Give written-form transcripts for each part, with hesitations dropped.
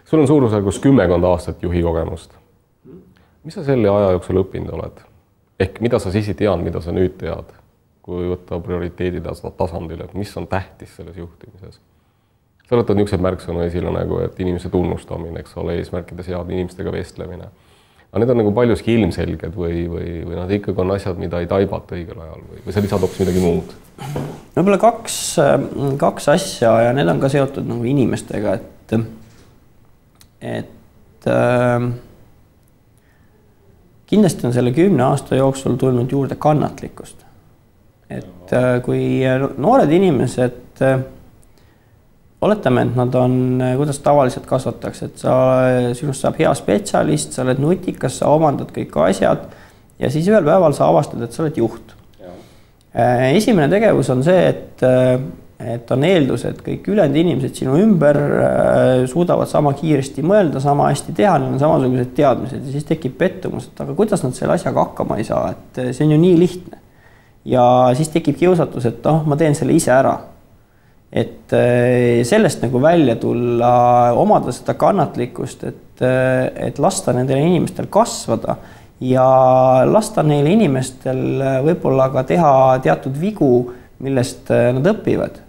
sul on suurusjärgus 10 aastat juhi kogemust. Mis sa selle aja jooksul õppinud oled? Ehk mida sa siis ei teadnud, mida sa nüüd tead, kui võtta prioriteedi tasandil, et mis on tähtis selles juhtimises? Sa võtad niisugused märksõnu esile nagu, et inimese tunnustamine, eks ole, eesmärkide sead, inimestega vestlemine. Aga need on nagu paljuski ilmselged või nad ikkagi on asjad, mida ei taibata õigel ajal või sa lisad hoopis midagi muud? Võib-olla kaks asja ja need on ka seotud nagu inimestega, et kindlasti on selle 10 aasta jooksul tulnud juurde kannatlikkust. Et kui noored inimesed, oletame, et nad on, kuidas tavaliselt kasvatakse, et sinust saab hea spetsialist, sa oled nutikas, sa omandad kõik asjad ja siis ühel päeval sa avastad, et sa oled juht. Esimene tegevus on see, et on eeldus, et kõik ülejäänud inimesed sinu ümber suudavad sama kiiresti mõelda, sama hästi teha, neil on samasugused teadmised ja siis tekib pettumus, et aga kuidas nad selle asjaga hakkama ei saa, et see on ju nii lihtne. Ja siis tekib kiusatus, et ma teen selle ise ära. Et sellest nagu välja tulla, omada seda kannatlikkust, et lasta nendel inimestel kasvada ja lasta neil inimestel võib-olla ka teha teatud vigu, millest nad õpivad.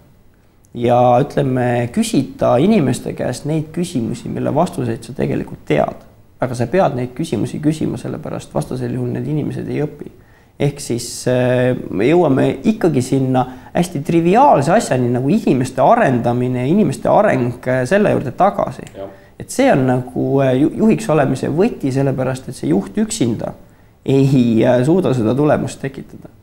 Ja ütleme, küsida inimeste käest neid küsimusi, mille vastuseid sa tegelikult tead. Aga sa pead neid küsimusi küsima, sellepärast vastasel juhul need inimesed ei õpi. Ehk siis me jõuame ikkagi sinna hästi triviaalse asjani nagu inimeste arendamine, inimeste areng selle juurde tagasi. Et see on nagu juhiks olemise võti, sellepärast et see juht üksinda ei suuda seda tulemust tekitada.